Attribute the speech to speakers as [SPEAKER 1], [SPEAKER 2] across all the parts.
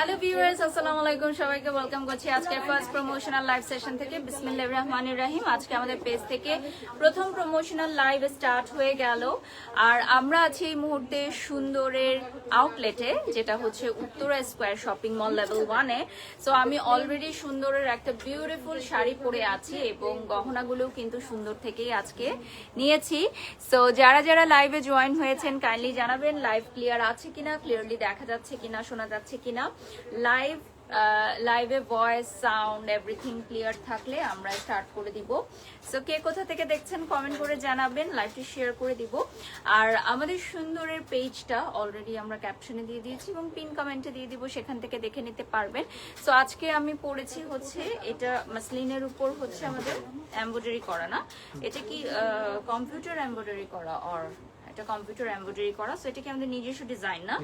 [SPEAKER 1] Hello viewers, আসসালামু আলাইকুম। সবাইকে ওয়েলকাম করছি আজকের ফার্স্ট প্রমোশনাল লাইভ সেশন থেকে। বিসমিল্লাহির রহমানির রহিম। আজকে আমাদের পেজ থেকে প্রথম প্রমোশনাল লাইভ স্টার্ট হয়ে গেল। আর আমরা আছি এই মুহূর্তে সুন্দরের আউটলেটে, যেটা হচ্ছে Uttara square shopping mall level 1-এ। সো আমি অলরেডি সুন্দরের একটা বিউটিফুল শাড়ি পরে আছি এবং গহনাগুলোও কিন্তু সুন্দর থেকেই আজকে নিয়েছি। সো যারা যারা লাইভে জয়েন হয়েছেন কাইন্ডলি জানাবেন লাইভ ক্লিয়ার আছে কিনা, ক্লিয়ারলি দেখা যাচ্ছে কিনা, শোনা যাচ্ছে কিনা। লাইভে ভয়েস, সাউন্ড, এভরিথিং ক্লিয়ার থাকলে আমরা স্টার্ট করে দিব। সো কে কোথা থেকে দেখছেন কমেন্ট করে জানাবেন, লাইভটি শেয়ার করে দিব। আর আমাদের সুন্দরের পেজটা অলরেডি আমরা ক্যাপশনে দিয়ে দিয়েছি এবং পিন কমেন্টে দিয়ে দিব, সেখান থেকে দেখে নিতে পারবেন। সো আজকে আমি পড়েছি হচ্ছে এটা মাসলিনের উপর হচ্ছে আমাদের এমব্রয়ডারি করা, না এটা কি কম্পিউটার এমব্রয়ডারি করা অর এটা কম্পিউটার এমব্রয়ডারি করা। সো এটা কি আমাদের নিজস্ব ডিজাইন না?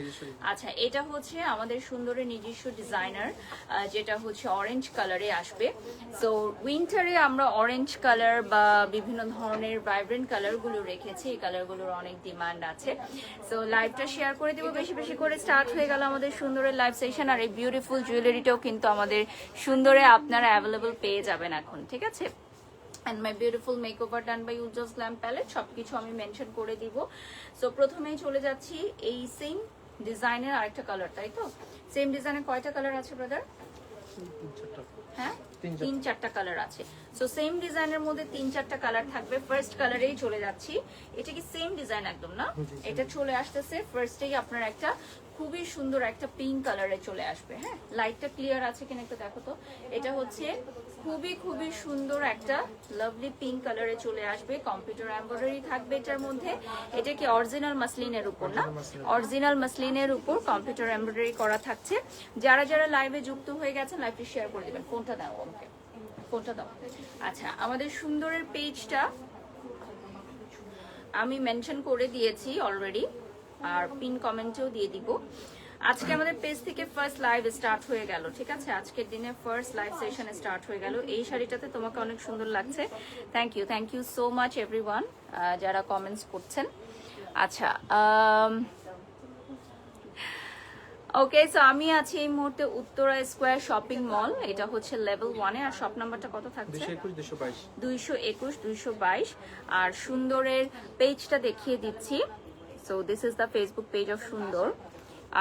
[SPEAKER 1] আচ্ছা, এটা হচ্ছে আমাদের সুন্দরের নিজস্ব ডিজাইনার, যেটা হচ্ছে অরেঞ্জ কালারে আসবে। সো উইন্টারে আমরা অরেঞ্জ কালার বা বিভিন্ন ধরনের ভাইব্রেন্ট কালারগুলো রেখেছি, এই কালারগুলোর অনেক ডিমান্ড আছে। সো লাইভটা শেয়ার করে দিব বেশি বেশি করে। স্টার্ট হয়ে গেল আমাদের সুন্দরের লাইভ সেশন। আর এই বিউটিফুল জুয়েলারিটাও কিন্তু আমাদের সুন্দরে আপনারা অ্যাভেলেবল পেয়ে যাবেন এখন, ঠিক আছে? and my beautiful makeover done by Ujja's Glam Palette সবকিছু আমি মেনশন করে দিব। সো প্রথমেই চলে যাচ্ছি এই সেম ডিজাইনের আরেকটা কালার, তাই তো? সেম ডিজাইনের কয়টা কালার আছে ব্রাদার? হ্যাঁ, 3-4টা কালার আছে। সো সেম ডিজাইনের মধ্যে 3-4টা কালার থাকবে। ফার্স্ট কালারেই চলে যাচ্ছি। এটা কি সেম ডিজাইন একদম না? এটা চলে আসতেছে ফার্স্টেই আপনার একটা খুবই সুন্দর একটা পিঙ্ক কালারে চলে আসবে। হ্যাঁ, লাইটটা ক্লিয়ার আছে কিনা একটু দেখো তো। এটা হচ্ছে খুবই খুবই সুন্দর একটা লাভলি পিঙ্ক কালারে চলে আসবে। কম্পিউটার এমব্রয়ডারি থাকবে এটার মধ্যে। এটা কি অরিজিনাল মাসলিনের উপর না? অরিজিনাল মাসলিনের উপর কম্পিউটার এমব্রয়ডারি করা থাকছে। যারা যারা লাইভে যুক্ত হয়ে গেছেন লাইভটি শেয়ার করে দিবেন। ফোনটা দাও আমাকে, ফোনটা দাও। আচ্ছা, আমাদের সুন্দরের পেজটা আমি মেনশন করে দিয়েছি অলরেডি, আর পিন কমেন্টেও দিয়ে দিব। আজকে আমাদের পেজ থেকে ফার্স্ট লাইভ স্টার্ট হয়ে গেল, ঠিক আছে? আজকের দিনে ফার্স্ট লাইভ সেশন স্টার্ট হয়ে গেল। এই শাড়িটাতে তোমাকে অনেক সুন্দর লাগছে। Thank you so much everyone যারা কমেন্টস করছেন। আচ্ছা, ওকে। সো আমি আছি এই মুহূর্তে উত্তরা স্কয়ার শপিং মল, এটা হচ্ছে লেভেল 1-এ। আর শপ নাম্বারটা কত থাকছে? 221 222। আর সুন্দরের পেজটা দেখিয়ে দিচ্ছি। So this is the Facebook page of সুন্দর।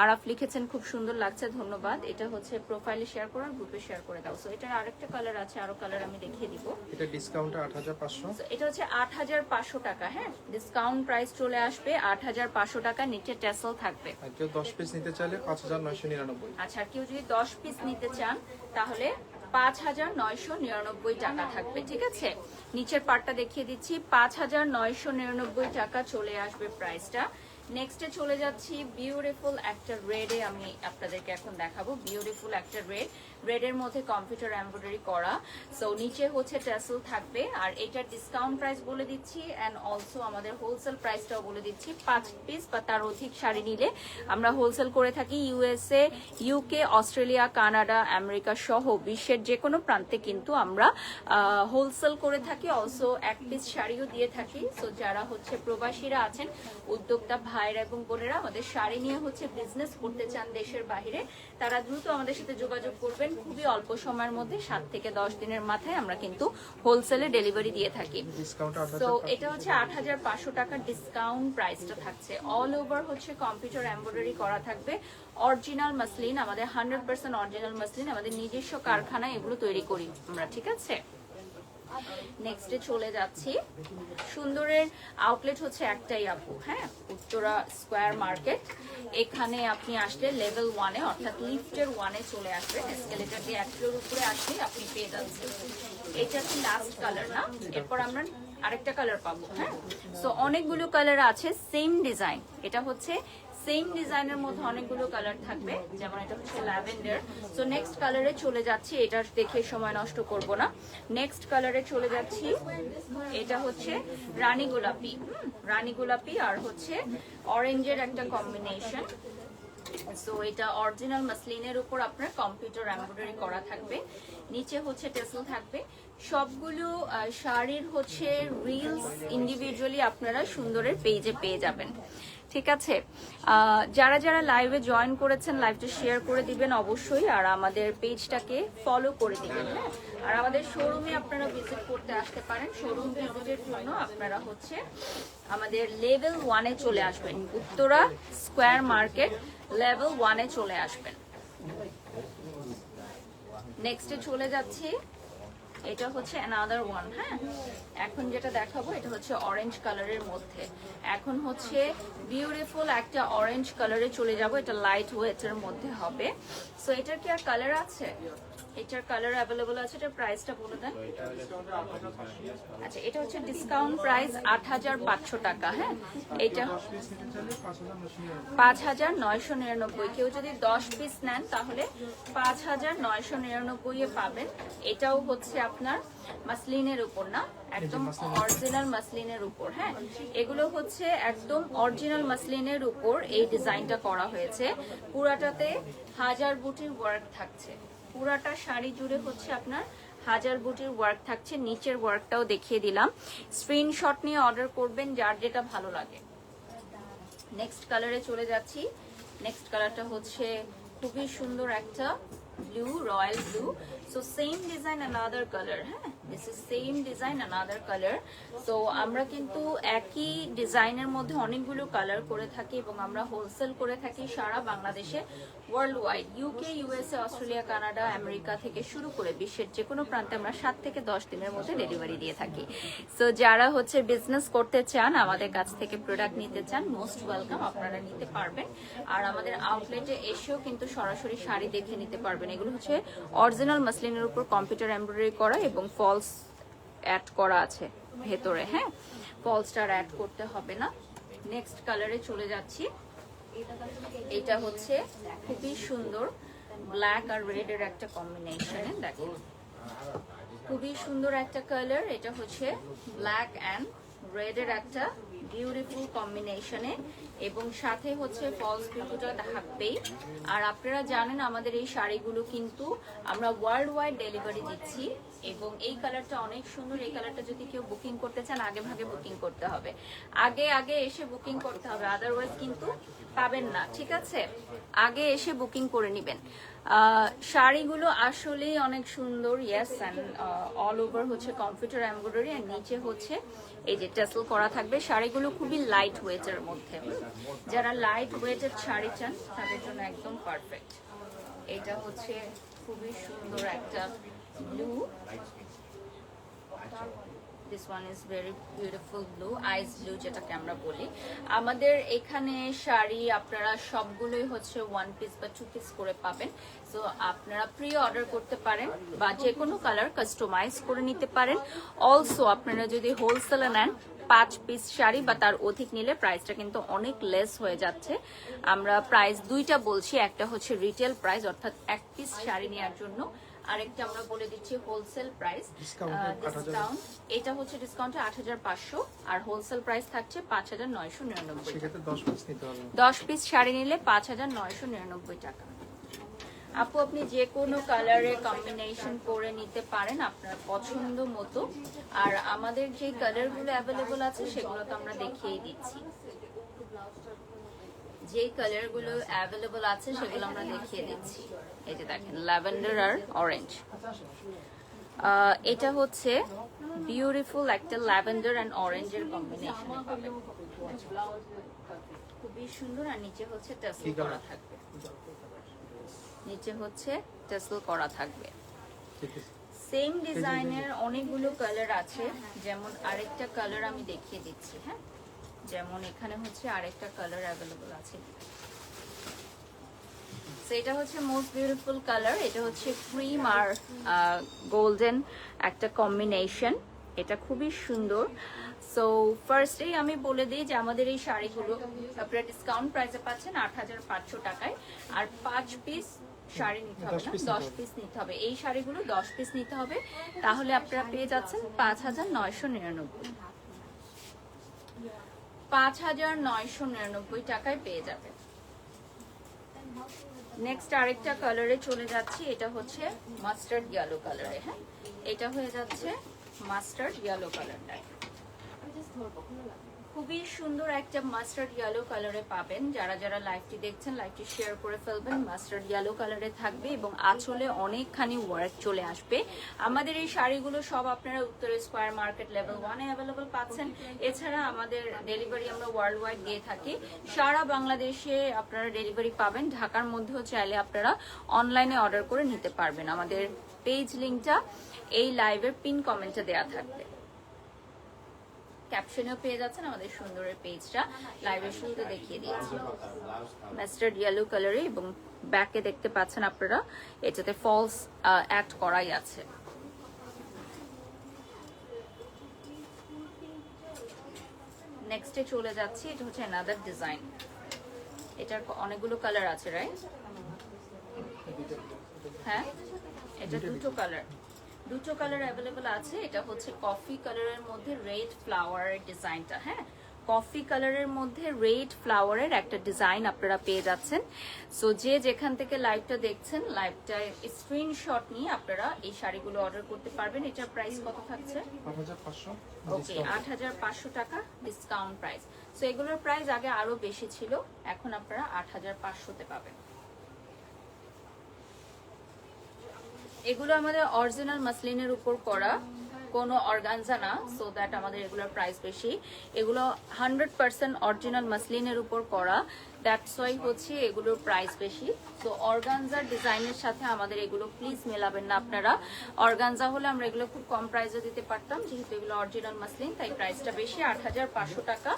[SPEAKER 1] আরাফ লিখেছেন খুব সুন্দর লাগছে, ধন্যবাদ। এটা হচ্ছে প্রোফাইলে শেয়ার করো আর গ্রুপে শেয়ার করে দাও। সো এটার আরেকটা কালার আছে, আরো কালার আমি দেখিয়ে দিব।
[SPEAKER 2] এটা ডিসকাউন্ট 8500।
[SPEAKER 1] এটা হচ্ছে 8500 টাকা। হ্যাঁ, ডিসকাউন্ট প্রাইস চলে আসবে 8500 টাকা। নিচে টেসেল থাকবে।
[SPEAKER 2] আর কেউ 10 পিস নিতে চাইলে 5999।
[SPEAKER 1] আচ্ছা, আর কেউ যদি 10 পিস নিতে চান তাহলে 5999 টাকা থাকবে, ঠিক আছে? নিচের পার্টটা দেখিয়ে দিচ্ছি, 5999 টাকা চলে আসবে প্রাইসটা। নেক্সটে চলে যাচ্ছি বিউটিফুল একটা রেডে, আমি আপনাদেরকে এখন দেখাবো। বিউটিফুল একটা রেডের মধ্যে কম্পিউটার এমব্রয়ডারি করা। সো নিচে হচ্ছে টেসেল থাকবে। আর এটার ডিসকাউন্ট প্রাইস বলে দিচ্ছি অ্যান্ড অলসো আমাদের হোলসেল প্রাইসটাও বলে দিচ্ছি। 5 পিস বা তার অধিক শাড়ি নিলে আমরা হোলসেল করে থাকি। USA, UK, Australia, Canada, America সহ বিশ্বের যে কোনো প্রান্তে কিন্তু আমরা হোলসেল করে থাকি। অলসো 1 পিস শাড়িও দিয়ে থাকি। সো যারা হচ্ছে প্রবাসীরা আছেন, উদ্যোক্তা ভাইরা এবং বোনেরা আমাদের শাড়ি নিয়ে হচ্ছে বিজনেস করতে চান দেশের বাইরে, তারা দ্রুত আমাদের সাথে যোগাযোগ করবেন। খুবই অল্প সময়ের মধ্যে 7 থেকে 10 দিনের মাথায় আমরা কিন্তু হোলসেলে ডেলিভারি দিয়ে থাকি। তো এটা হচ্ছে 8500 টাকার ডিসকাউন্ট প্রাইসটা থাকছে। অল ওভার হচ্ছে কম্পিউটার এমব্রয়ডারি করা থাকবে। অরিজিনাল মাসলিন, আমাদের 100% অরিজিনাল মাসলিন, আমাদের নিজস্ব কারখানায় এগুলো তৈরি করি আমরা, ঠিক আছে? নেক্সটে চলে যাচ্ছি। সুন্দরের আউটলেট হচ্ছে একটাই আপু, হ্যাঁ, উত্তরা স্কয়ার মার্কেট। এখানে আপনি আসলে লেভেল 1-এ অর্থাৎ লিফটের 1-এ চলে আসবেন। এসকেলেটর দিয়ে 1 ফ্লোর উপরে আসলে আপনি পেয়ে যাচ্ছেন। এটা কি লাস্ট কালার না? এরপর আমরা আরেকটা কালার পাবো। হ্যাঁ, সো অনেকগুলো কালার আছে, সেম ডিজাইন। এটা হচ্ছে সেম ডিজাইনের মধ্যে অনেকগুলো কালার থাকবে, যেমন এটা হচ্ছে ল্যাভেন্ডার। সো নেক্সট কালারে চলে যাচ্ছি, এটা দেখে সময় নষ্ট করব না। নেক্সট কালারে চলে যাচ্ছি, এটা হচ্ছে রানী গোলাপি। রানী গোলাপি আর হচ্ছে অরেঞ্জের একটা কম্বিনেশন। সো এটা অরিজিনাল মাসলিনের উপর আপনার কম্পিউটার এমব্রয়ডারি করা থাকবে। নিচে হচ্ছে টেসেল থাকবে। সবগুলো শাড়ির হচ্ছে রিলস ইন্ডিভিজুয়ালি আপনারা সুন্দরের পেজে পেয়ে যাবেন। ঠিক আছে, যারা যারা লাইভে জয়েন করেছেন লাইভটা শেয়ার করে দিবেন অবশ্যই, আর আমাদের পেজটাকে ফলো করে দিবেন। হ্যাঁ, আর আমাদের শোরুমে আপনারা ভিজিট করতে আসতে পারেন। শোরুম ভিজিটের জন্য আপনারা হচ্ছে আমাদের লেভেল 1-এ চলে আসবেন, উত্তরা স্কয়ার মার্কেট লেভেল 1-এ চলে আসবেন। নেক্সটে চলে যাচ্ছি, এটা হচ্ছে অ্যানাদার ওয়ান। হ্যাঁ, এখন যেটা দেখাবো এটা হচ্ছে অরেঞ্জ কালারের মধ্যে। এখন হচ্ছে বিউটিফুল একটা অরেঞ্জ কালারে চলে যাব, এটা লাইট ওয়েটের মধ্যে হবে। সো এটার কি আর কালার আছে? এটার কালার অ্যাভেলেবল আছে। এটার প্রাইসটা বলে দেন। আচ্ছা, এটা হচ্ছে ডিসকাউন্ট প্রাইস ৮৫০০ টাকা। হ্যাঁ, এটা ৫৯৯৯। কেউ যদি 10 পিস নেন তাহলে ৫৯৯৯ এ পাবেন। এটাও হচ্ছে আপনার মাসলিনের উপর, না একদম অরিজিনাল মাসলিনের উপর। হ্যাঁ, এগুলো হচ্ছে একদম অরিজিনাল মাসলিনের উপর এই ডিজাইনটা করা হয়েছে। পুরাটাতে হাজার বুটির ওয়ার্ক থাকছে, পুরাটা শাড়ি জুড়ে হচ্ছে আপনার হাজার বুটির ওয়ার্ক থাকছে। নিচের ওয়ার্কটাও দেখিয়ে দিলাম। স্ক্রিনশট নিয়ে অর্ডার করবেন যার যেটা ভালো লাগে। নেক্সট কালারে চলে যাচ্ছি। নেক্সট কালারটা হচ্ছে খুবই সুন্দর একটা blue, royal blue. So same design another colour. হ্যাঁ, this is same design another colour. So আমরা কিন্তু একই ডিজাইনের মধ্যে অনেকগুলো কালার করে থাকি এবং আমরা হোলসেল করে থাকি সারা বাংলাদেশে, world wide, UK, USA, Australia, Canada, America থেকে শুরু করে বিশ্বের যে কোনো প্রান্তে আমরা 7 থেকে 10 দিনের মধ্যে ডেলিভারি দিয়ে থাকি। সো যারা হচ্ছে বিজনেস করতে চান, আমাদের কাছ থেকে প্রোডাক্ট নিতে চান, মোস্ট ওয়েলকাম, আপনারা নিতে পারবেন। আর আমাদের আউটলেটে এসেও কিন্তু সরাসরি শাড়ি দেখে নিতে পারবেন। এগুলো হচ্ছে অরিজিনাল মাসলিনের উপর কম্পিউটার এমব্রয়ডারি করা এবং ফলস অ্যাড করা আছে ভেতরে। হ্যাঁ, ফলসটা অ্যাড করতে হবে না। নেক্সট কালারে চলে যাচ্ছি। এটা হচ্ছে খুবই সুন্দর ব্ল্যাক আর রেড এর একটা কম্বিনেশনে। দেখেন, খুবই সুন্দর একটা কালার। এটা হচ্ছে ব্ল্যাক অ্যান্ড রেড এর একটা বিউটিফুল কম্বিনেশনে এবং সাথে হচ্ছে ফলস পিকুটা থাকবেই। আর আপনারা জানেন আমাদের এই শাড়িগুলো কিন্তু আমরা ওয়ার্ল্ড ওয়াইড ডেলিভারি দিচ্ছি এবং এই কালারটা অনেক সুন্দর। এই কালারটা যদি কেউ বুকিং করতে চান আগে ভাগে বুকিং করতে হবে, আগে আগে এসে বুকিং করতে হবে, আদারওয়াইজ কিন্তু পাবেন না। ঠিক আছে, আগে এসে বুকিং করে নেবেন। শাড়িগুলো আসলেই অনেক সুন্দর। ইয়েস, অ্যান্ড অল ওভার হচ্ছে কম্পিউটার এমব্রয়ডারি আর নিচে হচ্ছে এই যে টাসেল করা থাকবে। শাড়িগুলো খুবই লাইট ওয়েটের মধ্যে। যারা লাইট ওয়েটের শাড়ি চান তাদের জন্য একদম পারফেক্ট। এটা হচ্ছে খুবই সুন্দর একটা blue. This one is very beautiful blue, ice blue যেটাকে আমরা বলি। আমাদের এখানে শাড়ি আপনারা সবগুলোই হচ্ছে 1 পিস বা 2 পিস করে পাবেন। সো আপনারা প্রি অর্ডার করতে পারেন বা যে কোনো কালার কাস্টমাইজ করে নিতে পারেন। অলসো আপনারা যদি হোলসেলে নেন 5 পিস শাড়ি বা তার অধিক নিলে প্রাইসটা কিন্তু অনেক লেস হয়ে যাচ্ছে। আমরা প্রাইস দুইটা বলছি, একটা হচ্ছে রিটেল প্রাইস অর্থাৎ 1 পিস শাড়ি নেওয়ার জন্য, আরেকটা আমরা বলে দিচ্ছি হোলসেল প্রাইস ডিসকাউন্ট। এটা হচ্ছে ডিসকাউন্টে ৮৫০০ আর হোলসেল প্রাইস থাকছে ৫৯৯৯।
[SPEAKER 2] সেক্ষেত্রে 10 পিস নিতে হবে।
[SPEAKER 1] 10 পিস শাড়ি নিলে ৫৯৯৯ টাকা। আপু আপনি যে কোনো কালারে কম্বিনেশন করে নিতে পারেন আপনার পছন্দ মতো। আর আমাদের যে কালারগুলো অ্যাভেলেবল আছে সেগুলো তো আমরা দেখিয়ে দিচ্ছি। যে কালারগুলো অ্যাভেলেবল আছে সেগুলো আমরা দেখিয়ে দিচ্ছি। এই যে দেখেন, ল্যাভেন্ডার আর অরেঞ্জ। এটা হচ্ছে বিউটিফুল একটা ল্যাভেন্ডার অ্যান্ড অরেঞ্জের কম্বিনেশন হবে, খুবই সুন্দর। আর নিচে হচ্ছে টাসেল করা থাকবে, নিচে হচ্ছে টাসেল করা থাকবে। সেম ডিজাইনের অনেকগুলো কালার আছে, যেমন আরেকটা কালার আমি দেখিয়ে দিচ্ছি। হ্যাঁ, যেমন এখানে হচ্ছে আরেকটা কালার অ্যাভেলেবল আছে। এটা হচ্ছে মোস্ট বিউটিফুল কালার। এটা হচ্ছে ক্রিম আর গোল্ডেন একটা কম্বিনেশন। এটা খুবই সুন্দর। সো ফার্স্টেই আমি বলে দিই যে আমাদের এই শাড়িগুলো আপনারা ডিসকাউন্ট প্রাইসে পাচ্ছেন ৮৫০০ টাকায়। আর 5 পিস শাড়ি নিতে হবে না, 10 পিস নিতে হবে। এই শাড়িগুলো 10 পিস নিতে হবে, তাহলে আপনারা পেয়ে যাচ্ছেন ৫৯৯৯। ৫৯৯৯ টাকায় পেয়ে যাবেন। নেক্সট আরেকটা কালারে চলে যাচ্ছি। এটা হচ্ছে মাস্টার্ড ইয়েলো কালারে। হ্যাঁ, এটা হয়ে যাচ্ছে মাস্টার্ড ইয়েলো কালারটা। খুবই সুন্দর একটা মাস্টার্ড ইয়েলো কালারে পাবেন। যারা যারা লাইভটি দেখছেন লাইভটি শেয়ার করে ফেলবেন। মাস্টার্ড ইয়েলো কালারে থাকবে এবং আঁচলে অনেকখানি ওয়ার্ক চলে আসবে। আমাদের এই শাড়িগুলো সব আপনারা উত্তর স্কয়ার মার্কেট লেভেল 1-এ অ্যাভেলেবল পাচ্ছেন। এছাড়া আমাদের ডেলিভারি আমরা ওয়ার্ল্ড ওয়াইড দিয়ে থাকি, সারা বাংলাদেশে আপনারা ডেলিভারি পাবেন। ঢাকার মধ্যেও চাইলে আপনারা অনলাইনে অর্ডার করে নিতে পারবেন। আমাদের পেজ লিঙ্কটা এই লাইভের পিন কমেন্টে দেওয়া থাকবে, ক্যাপশনেও পেয়ে যাচ্ছেন আমাদের সুন্দরের পেজটা। লাইভের শুরুতে দেখিয়ে দিয়েছি মাস্টার্ড ইয়েলো কালারে এবং ব্যাকে দেখতে পাচ্ছেন আপনারা এটাতে ফলস অ্যাড করাই আছে। নেক্সটে চলে যাচ্ছি, এটা হচ্ছে অ্যানাদার ডিজাইন। এটার অনেকগুলো কালার আছে রাইট? হ্যাঁ, এটা দুটো কালার অ্যাভেলেবল আছে। এটা হচ্ছে কফি কালারের মধ্যে রেড ফ্লাওয়ারের ডিজাইনটা। হ্যাঁ, কফি কালারের মধ্যে রেড ফ্লাওয়ারের একটা ডিজাইন আপনারা পেয়ে যাচ্ছেন। সো যে যেখান থেকে লাইভটা দেখছেন লাইভটা স্ক্রিনশট নিয়ে আপনারা এই শাড়িগুলো অর্ডার করতে পারবেন। এটার প্রাইস কত থাকছে?
[SPEAKER 2] 8500।
[SPEAKER 1] ওকে, 8500 টাকা ডিসকাউন্ট প্রাইস। সো এগুলোর প্রাইস আগে আরো বেশি ছিল, এখন আপনারা 8500-তে পাবেন। এগুলো আমাদের অরিজিনাল মাসলিনের উপর করা, কোনো অর্গানজা না, সো দ্যাট আমাদের এগুলোর প্রাইস বেশি। এগুলো 100% অরিজিনাল মাসলিনের উপর করা, দ্যাটস ওয়াই হচ্ছে এগুলোর প্রাইস বেশি। তো অর্গানজার ডিজাইনের সাথে আমাদের এগুলো প্লিজ মেলাবেন না আপনারা। অর্গানজা হলে আমরা এগুলো খুব কম প্রাইসে দিতে পারতাম, যেহেতু এগুলো অরিজিনাল মাসলিন তাই প্রাইসটা বেশি, 8500 টাকা।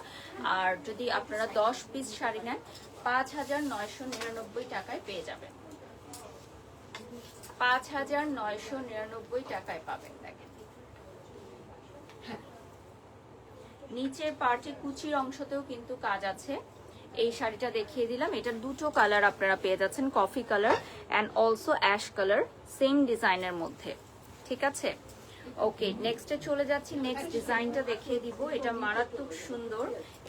[SPEAKER 1] আর যদি আপনারা 10 পিস শাড়ি নেন 5999 টাকায় পেয়ে যাবেন। 5999 টাকায় পাবেন। দেখেন নিচের পার্টে কুচির অংশতেও কিন্তু কাজ আছে। এই শাড়িটা দেখিয়ে দিলাম, এটা দুটো কালার আপনারা পেয়ে যাচ্ছেন, coffee colour and also ash colour, same ডিজাইনের মধ্যে। ঠিক আছে, ওকে নেক্সটে চলে যাচ্ছি। নেক্সট ডিজাইনটা দেখিয়ে দিব, এটা মারাত্মক সুন্দর।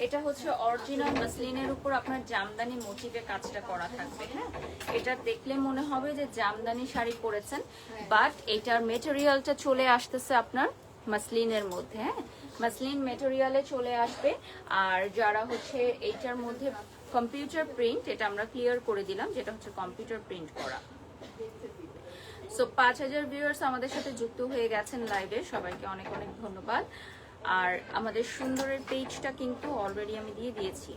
[SPEAKER 1] এটা হচ্ছে অরিজিনাল মাসলিনের উপর আপনার জামদানি মোটিভে কাজটা করা থাকবে। হ্যাঁ, এটা দেখলে মনে হবে যে জামদানি শাড়ি পরেছেন, বাট এটার মেটেরিয়ালটা চলে আসতেছে আপনার মাসলিনের মধ্যে। হ্যাঁ, মাসলিন মেটেরিয়ালে চলে আসবে। আর যারা হচ্ছে এইটার মধ্যে কম্পিউটার প্রিন্ট, এটা আমরা ক্লিয়ার করে দিলাম, যেটা হচ্ছে কম্পিউটার প্রিন্ট করা। সো 5000 ভিউয়ার্স আমাদের সাথে যুক্ত হয়ে গেছেন লাইভে, সবাইকে অনেক অনেক ধন্যবাদ। আর আমাদের সুন্দরের পেজটা কিন্তু অলরেডি আমি দিয়ে দিয়েছি।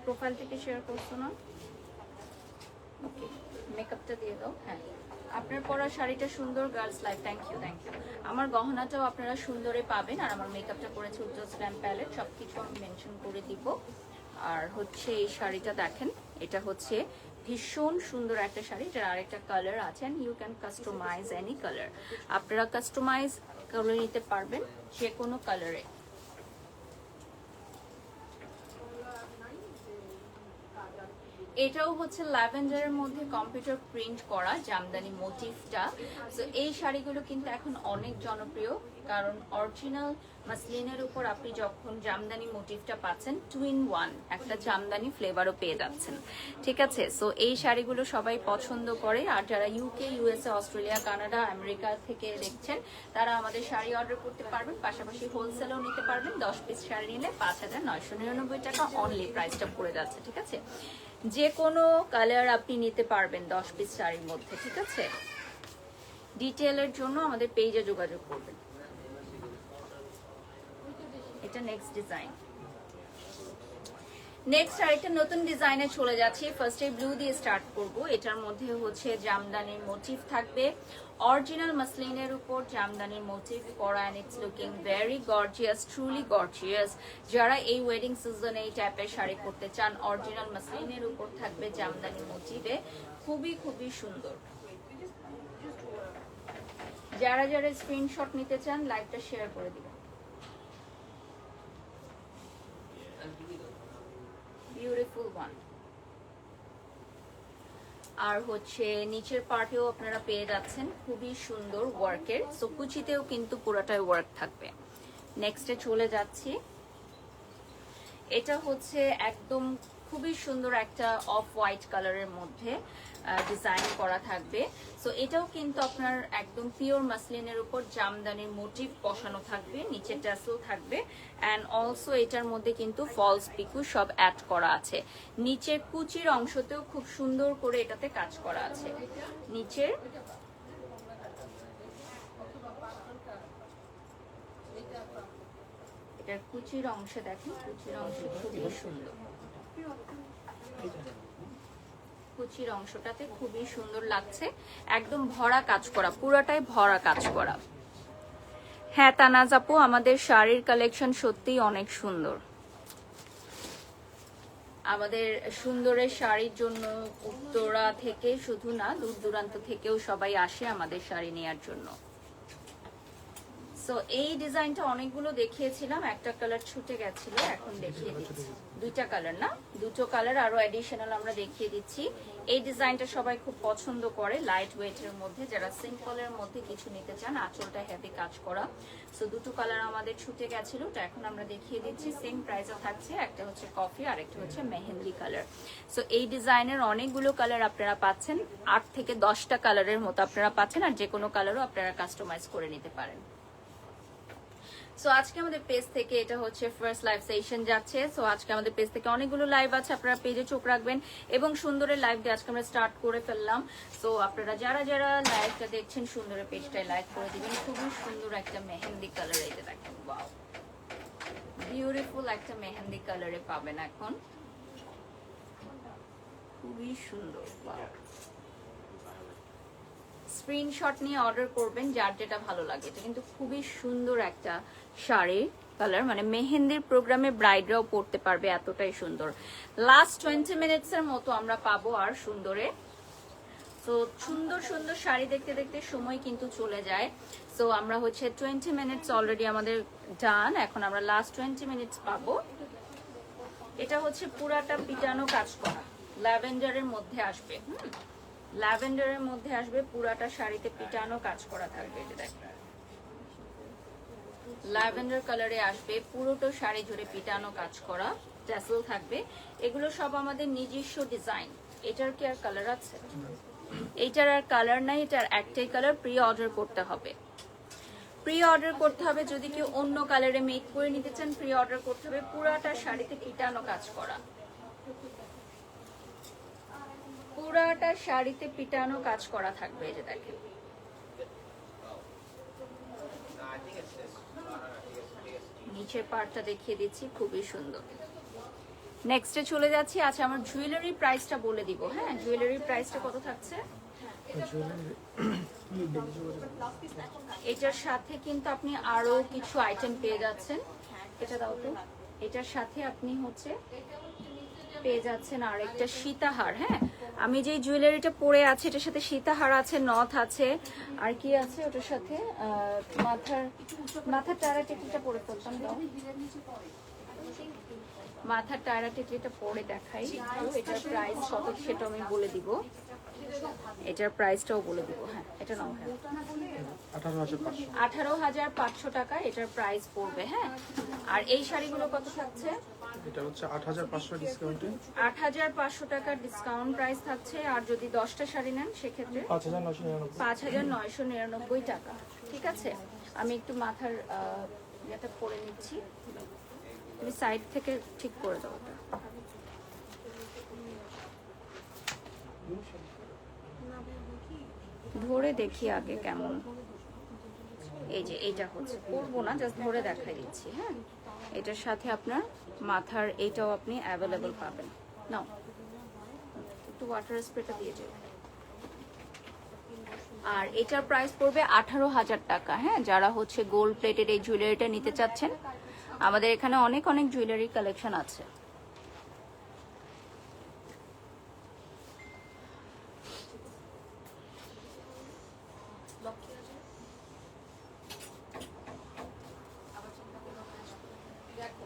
[SPEAKER 1] প্রোফাইল থেকে শেয়ার করছো না? ওকে, মেকআপটা দিয়ে দাও। হ্যাঁ, আপনার পরা শাড়িটা সুন্দর, গার্লস লাইফ। Thank you. আমার গহনাটাও আপনারা সুন্দরে পাবেন। আর আমার মেকআপটা করেছে উজ্জ্বল স্ল্যাম প্যালেট, সবকিছু আমি মেনশন করে দিব। আর হচ্ছে এই শাড়িটা দেখেন, এটা হচ্ছে ভীষণ সুন্দর একটা শাড়ি, এটার আরেকটা কালার আছে, and you can customise any colour. আপনারা কাস্টমাইজ করে নিতে পারবেন যে কোনো কালারে। এটাও হচ্ছে ল্যাভেন্ডারের মধ্যে কম্পিউটার প্রিন্ট করা জামদানি মোটিভটা। তো এই শাড়িগুলো কিন্তু এখন অনেক জনপ্রিয়, কারণ অরিজিনাল মাসলিনের উপর আপনি যখন জামদানি মোটিভটা পাচ্ছেন 2-in-1 একটা জামদানি ফ্লেভারও পেয়ে যাচ্ছেন। ঠিক আছে, সো এই শাড়িগুলো সবাই পছন্দ করে। আর যারা UK, USA, Australia, Canada, America থেকে দেখছেন তারা আমাদের শাড়ি অর্ডার করতে পারবেন, পাশাপাশি হোলসেলও নিতে পারবেন। 10 পিস শাড়ি নিলে 5999 টাকা অনলি প্রাইসটা পড়ে যাচ্ছে। ঠিক আছে, যে কোনো কালার আপনি নিতে পারবেন 10 পিস শাড়ির মধ্যে। ঠিক আছে, ডিটেইলের জন্য আমাদের পেজে যোগাযোগ করবেন। এটা নেক্সট ডিজাইন। নেক্সট আরেকটা নতুন ডিজাইনে চলে যাচ্ছি। ফার্স্টে ব্লু দিয়ে স্টার্ট করব। এটার মধ্যে হচ্ছে জামদানির মোটিভ থাকবে, অরিজিনাল মাসলিনের উপর জামদানির মোটিভ করা, and it's looking very gorgeous, truly gorgeous. যারা এই ওয়েডিং সিজনে এই টাইপের শাড়ি পরতে চান, অরিজিনাল মাসলিনের উপর থাকবে জামদানি মোটিভে, খুবই খুবই সুন্দর। যারা যারা স্ক্রিনশট নিতে চান লাইভটা শেয়ার করে দিবেন। Beautiful one. আর হচ্ছে নিচের পার্টেও আপনারা পেয়ে যাচ্ছেন খুবই সুন্দর ওয়ার্কের, সো কুচিতেও কিন্তু পুরোটাই ওয়ার্ক থাকবে। নেক্সটে চলে যাচ্ছি। এটা হচ্ছে একদম খুবই সুন্দর একটা অফ হোয়াইট কালারের মধ্যে ডিজাইন করা থাকবে। সো এটাও কিন্তু আপনার একদম পিওর মাসলিনের উপর জামদানির মোটিভ বসানো থাকবে, নিচে ট্যাসেল থাকবে অ্যান্ড অলসো এটার মধ্যে কিন্তু ফলস পিকু সব অ্যাড করা আছে। নিচের কুচির অংশতেও খুব সুন্দর করে এটাতে কাজ করা আছে। নিচের এটার কুচির অংশে দেখেন, কুচির অংশ খুবই সুন্দর, কুচির অংশটাতে খুবই সুন্দর লাগছে, একদম ভরা কাজ করা, পুরোটাই ভরা কাজ করা। হ্যাঁ তানাজ আপু, আমাদের শাড়ির কালেকশন সত্যিই অনেক সুন্দর। আমাদের সুন্দরের শাড়ির জন্য উত্তরা থেকে শুধু না, দূর দূরান্ত থেকেও সবাই আসে আমাদের শাড়ি নেয়ার জন্য। সো এই ডিজাইনটা অনেকগুলো দেখিয়েছিলাম, একটা কালার ছুটে গেছিল, এখন দেখিয়ে দিচ্ছি। দুইটা কালার না, দুটো কালার আরো অ্যাডিশনাল আমরা দেখিয়ে দিচ্ছি। এই ডিজাইনটা সবাই খুব পছন্দ করে, লাইট ওয়েটের মধ্যে, যারা সিম্পলের মধ্যে কিছু নিতে চান, আঁচলটা হেভি কাজ করা। সো দুটো কালার আমাদের ছুটে গেছিল, ওটা এখন আমরা দেখিয়ে দিচ্ছি। সেম প্রাইসে থাকছে, একটা হচ্ছে কফি আর একটা হচ্ছে মেহেন্দি কালার। সো এই ডিজাইনের অনেকগুলো কালার আপনারা পাচ্ছেন, 8 থেকে 10টা কালারের মতো আপনারা পাচ্ছেন, আর যে কোনো কালারও আপনারা কাস্টমাইজ করে নিতে পারেন। সো আজকে আমাদের পেজ থেকে এটা হচ্ছে ফার্স্ট লাইভ সেশন যাচ্ছে। সো আজকে আমাদের পেজ থেকে অনেকগুলো লাইভ আছে, আপনারা পেজে চোখ রাখবেন। এবং সুন্দরের লাইভ দিয়ে আজকে আমরা স্টার্ট করে ফেললাম। সো আপনারা যারা যারা লাইভটা দেখছেন, সুন্দরের পেজটায় লাইক করে দিবেন। খুবই সুন্দর একটা মেহেন্দি কালার, এটা দেখেন, ওয়াও, বিউটিফুল একটা মেহেন্দি কালারে পাবেন এখন, খুবই সুন্দর। ওয়াও, স্ক্রিনশট নিয়ে অর্ডার করবেন যার যেটা ভালো লাগে। এটা কিন্তু খুবই সুন্দর একটা শাড়ি কালার, মানে মেহেন্দির প্রোগ্রামে ব্রাইডরাও পরতে পারবে, এতটাই সুন্দর। লাস্ট 20 মিনিটসের মতো আমরা পাবো আর সুন্দরে। তো সুন্দর সুন্দর শাড়ি দেখতে দেখতে সময় কিন্তু চলে যায়। সো আমরা হচ্ছে 20 মিনিটস অলরেডি আমাদের ডান, এখন আমরা লাস্ট 20 মিনিটস পাবো। এটা হচ্ছে পুরাটা পিটানো কাজ করা, ল্যাভেন্ডারের মধ্যে আসবে। ল্যাভেন্ডারের মধ্যে আসবে, পুরাটা শাড়িতে পিটানো কাজ করা থাকবে। এটা দেখেন, ল্যাভেন্ডার কালারে আসবে, পুরোটা শাড়ি জুড়ে পিটানো কাজ করা, ট্যাসেল থাকবে। এগুলো সব আমাদের নিজস্ব ডিজাইন। এটার কি আর কালার আছে? এইটার আর কালার নাই, এটার একটাই কালার। প্রি অর্ডার করতে হবে, প্রি অর্ডার করতে হবে। যদি কেউ অন্য কালারে মেক করে নিতে চান, প্রি অর্ডার করতে হবে। পুরাটা শাড়িতে পিটানো কাজ করা, পুরাটা শাড়িতে পিটানো কাজ করা থাকবে। এই যে দেখেন, নিচের পার্টটা দেখিয়ে দিচ্ছি, খুবই সুন্দর। নেক্সটে চলে যাচ্ছি। আচ্ছা, আমার জুয়েলারি প্রাইসটা বলে দিব। হ্যাঁ, জুয়েলারি প্রাইসটা কত থাকছে? এটার সাথে কিন্তু আপনি আরো কিছু আইটেম পেয়ে যাচ্ছেন। এটা দাও তো, এটার সাথে আপনি হচ্ছে পেয়ে যাচ্ছেন আর একটা সীতাহার। হ্যাঁ, আমি যে জুয়েলারিটা পরে আছে এটার সাথে সীতাহার আছে, নথ আছে, আর কি আছে ওটার সাথে, মাথার টায়রা টেকলিটা পরে ফেলতাম। মাথার টায়রা টেকলিটা পরে দেখাই। এটার প্রাইস কত সেটা আমি বলে দিব, এটার প্রাইসটাও বলে দিব। হ্যাঁ, এটা নাও। হ্যাঁ, 18,500 টাকা এটার প্রাইস পড়বে। হ্যাঁ, আর এই শাড়িগুলো কত থাকছে?
[SPEAKER 2] এটা হচ্ছে 8,500 ডিসকাউন্টে,
[SPEAKER 1] 8,500 টাকার ডিসকাউন্ট প্রাইস থাকছে। আর যদি 10টা শাড়ি নেন সেক্ষেত্রে 5,999 টাকা। ঠিক আছে, আমি একটু মাথার এটা পরে নিচ্ছি, তুমি সাইড থেকে ঠিক করে দাও। ধরে দেখি আগে কেমন। এই যে এইটা হচ্ছে, পরবো না, জাস্ট ধরে দেখাই দিচ্ছি। হ্যাঁ, এটার সাথে আপনার মাথার এইটাও আপনি অ্যাভেলেবল পাবেন। নাও একটু ওয়াটার স্প্রেটা দিয়ে যাবে। আর এটার প্রাইস পড়বে 18,000 টাকা। হ্যাঁ, যারা হচ্ছে গোল্ড প্লেটেড এই জুয়েলারিটা নিতে চাচ্ছেন, আমাদের এখানে অনেক অনেক জুয়েলারি কালেকশন আছে।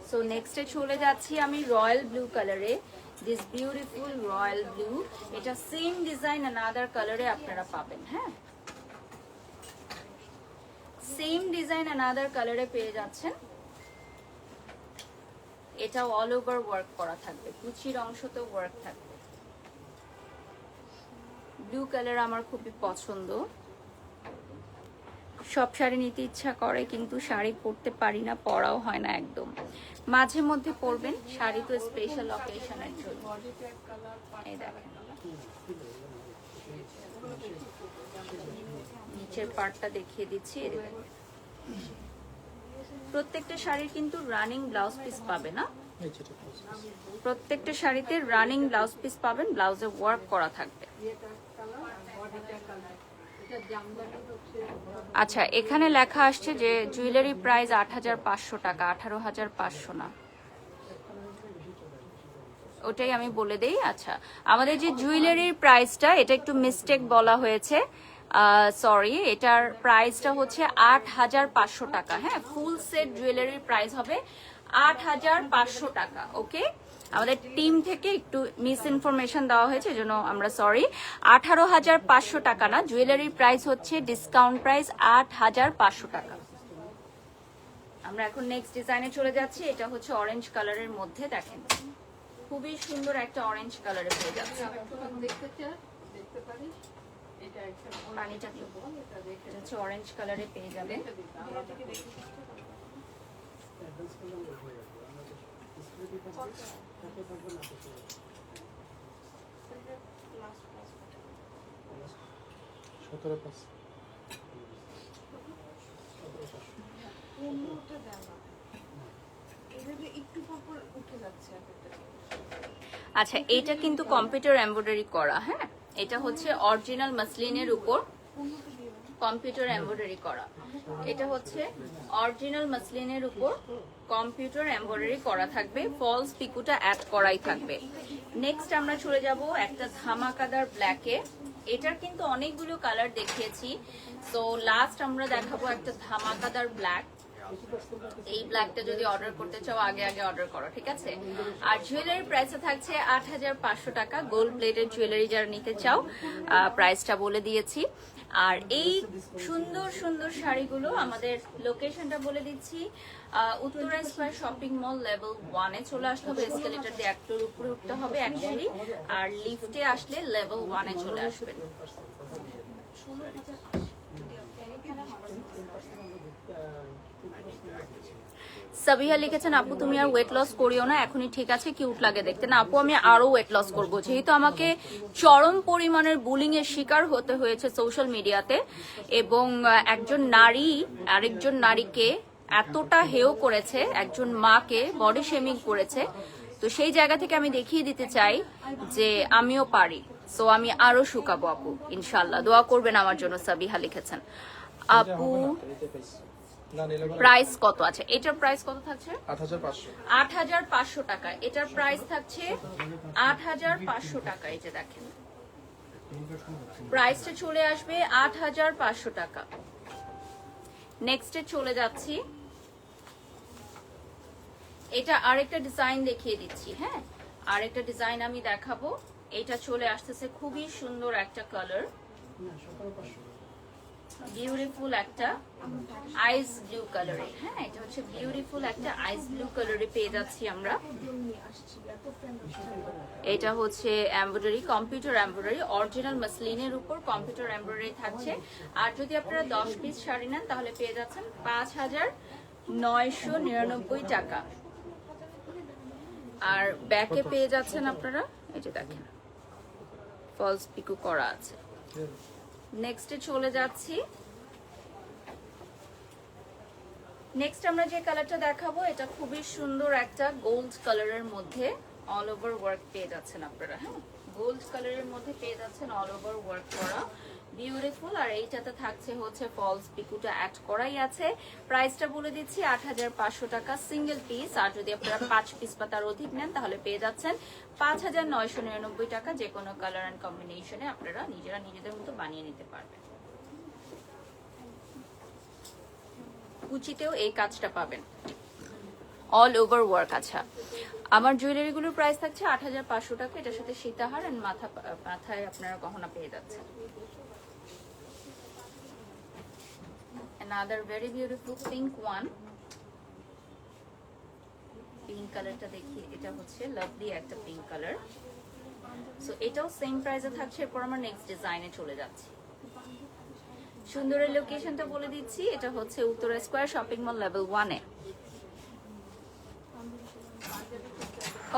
[SPEAKER 1] সো নেক্সটে চলে যাচ্ছি আমি রয়্যাল ব্লু কালারে। দিস বিউটিফুল রয়্যাল ব্লু, এটা সেম ডিজাইন অ্যানাদার কালারে আপনারা পাবেন। হ্যাঁ, সেম ডিজাইন অ্যানাদার কালারে পেয়ে যাচ্ছেন। এটা অল ওভার ওয়ার্ক করা থাকবে, কুচির অংশতেও ওয়ার্ক থাকবে। ব্লু কালার আমার খুবই পছন্দ। সব শাড়ি নিতে ইচ্ছা করে কিন্তু শাড়ি পরতে পারি না, পরাও হয় না একদম। মাঝে মধ্যে পরবেন, শাড়ি তো স্পেশাল অকেশনের জন্য। এই দেখেন নিচের পার্টটা দেখিয়ে দিচ্ছি। প্রত্যেকটা শাড়ির কিন্তু রানিং ব্লাউজ পিস পাবে না, প্রত্যেকটা শাড়িতে রানিং ব্লাউজ পিস পাবেন, ব্লাউজে ওয়ার্ক করা থাকবে। আচ্ছা, এখানে লেখা আসছে যে জুয়েলারি প্রাইস ৮৫০০ টাকা, ১৮৫০০ না, ওটাই আমি বলে দেই। আচ্ছা, আমাদের যে জুয়েলারির প্রাইসটা এটা একটু মিস্টেক বলা হয়েছে, সরি, এটার প্রাইসটা হচ্ছে ৮৫০০ টাকা। হ্যাঁ, ফুল সেট জুয়েলারির প্রাইস হবে ৮৫০০ টাকা। ওকে, আমাদের টিম থেকে একটু মিস ইনফরমেশন দেওয়া হয়েছে, এজন্য আমরা সরি। ১৮৫০০ টাকা না, জুয়েলারির প্রাইস হচ্ছে ডিসকাউন্ট প্রাইস ৮৫০০ টাকা। আমরা এখন নেক্সট ডিজাইনে চলে যাচ্ছি। এটা হচ্ছে অরেঞ্জ কালারের মধ্যে, দেখেন খুবই সুন্দর একটা অরেঞ্জ কালারে পেয়ে যাচ্ছে। পানিটা হচ্ছে অরেঞ্জ কালারে পেয়ে যাবে। আচ্ছা, এটা কিন্তু কম্পিউটার এমব্রয়ডারি করা। হ্যাঁ, এটা হচ্ছে অরিজিনাল মাসলিনের উপর কম্পিউটার এমব্রয়ডারি করা। এটা হচ্ছে অরিজিনাল মাসলিনের উপর কম্পিউটার এমব্রয়ডারি করা থাকবে, ফলস পিকুটা অ্যাড করাই থাকবে। নেক্সট আমরা চলে যাব একটা ধামাকাদার ব্ল্যাকে। এটার কিন্তু অনেকগুলো কালার দেখিয়েছি, তো লাস্ট আমরা দেখাবো একটা ধামাকাদার ব্ল্যাক। এই ব্ল্যাকটা যদি অর্ডার করতে চাও আগে আগে অর্ডার করো, ঠিক আছে? আর জুয়েলারি প্রাইসে থাকছে ৮৫০০ টাকা। গোল্ড প্লেটেড জুয়েলারি যারা নিতে চাও প্রাইসটা বলে দিয়েছি। আর এই সুন্দর সুন্দর শাড়িগুলো আমাদের লোকেশনটা বলে দিচ্ছি, Uttara square shopping mall level 1-এ চলে আসতে হবে। এসকেলেটর দিয়ে একটুর উপরে উঠতে হবে এক সিঁড়ি, আর লিফটে আসলে লেভেল 1-এ চলে আসবেন। সাবিহা লিখেছেন, আপু তুমি আর ওয়েট লস করিও না, এখনই ঠিক আছে, কিউট লাগে দেখতে। না আপু, আমি আরো ওয়েট লস করবো, যেহেতু আমাকে চরম পরিমাণের বুলিং এর শিকার হতে হয়েছে সোশ্যাল মিডিয়াতে, এবং একজন নারী আরেকজন নারীকে এতটা হেয় করেছে, একজন মাকে বডি শেমিং করেছে। তো সেই জায়গা থেকে আমি দেখিয়ে দিতে চাই যে আমিও পারি। সো আমি আরো শুকাবো আপু, ইনশাল্লাহ। দোয়া করবেন আমার জন্য, সাবিহা লিখেছেন। আপু প্রাইস কত আছে? এটার প্রাইস কত থাকছে? ৮৫০০ টাকা। এটার প্রাইস থাকছে ৮৫০০ টাকা। এই যে দেখেন প্রাইসটা চলে আসবে ৮৫০০ টাকা। নেক্সটে চলে যাচ্ছি, এটা আরেকটা ডিজাইন দেখিয়ে দিচ্ছি। হ্যাঁ, আরেকটা ডিজাইন আমি দেখাবো। এটা চলে আসতেছে খুবই সুন্দর একটা কালার, বিউটিফুল একটা আইস ব্লু কালারে। হ্যাঁ, এটা হচ্ছে বিউটিফুল একটা আইস ব্লু কালারে পেয়ে যাচ্ছি আমরা। এটা হচ্ছে এমব্রয়ডারি, কম্পিউটার এমব্রয়ডারি, অরিজিনাল মাসলিনের উপর কম্পিউটার এমব্রয়ডারি থাকছে। আর যদি আপনারা 10 পিস শাড়ি নেন তাহলে পেয়ে যাচ্ছেন ৫৯৯৯ টাকা। আর ব্যাকে পেয়ে যাচ্ছেন আপনারা, এই যে দেখেন ফলস পিকো করা আছে। নেক্সটে চলে যাচ্ছি। নেক্সট আমরা যে কালারটা দেখাবো এটা খুবই সুন্দর একটা গোল্ড কালারের মধ্যে অল ওভার ওয়ার্ক পেয়ে যাচ্ছেন আপনারা। হ্যাঁ, গোল্ড কালারের মধ্যে পেয়ে যাচ্ছেন অল ওভার ওয়ার্ক করা, বিউটিফুল। আর এইটাতে থাকছে হচ্ছে ফলস পিকুটা অ্যাড করাই আছে। প্রাইসটা বলে দিচ্ছি ৮৫০০ টাকা সিঙ্গেল পিস। আর যদি আপনারা 5 পিস বা তার অধিক নেন তাহলে পেয়ে যাচ্ছেন ৫৯৯৯ টাকা। যে কোনো কালার অ্যান্ড কম্বিনেশনে আপনারা নিজেরা নিজেদের মতো বানিয়ে নিতে পারবেন। কুচিতেও এই কাজটা পাবেন, অল ওভার ওয়ার্ক। আচ্ছা, আমার জুয়েলারিগুলোর প্রাইস থাকছে ৮৫০০ টাকা। এটার সাথে সীতাহার এন্ড মাথায় আপনারা গহনা পেয়ে যাচ্ছেন। Another very beautiful pink one. Pink কালারটা দেখি, এটা হচ্ছে লাভলি একটা পিঙ্ক কালার। সো এটাও সেম প্রাইসে থাকছে। এরপর আমরা নেক্সট ডিজাইনে চলে যাচ্ছি। সুন্দরের লোকেশনটা বলে দিচ্ছি, এটা হচ্ছে Uttara square shopping mall level 1 এ।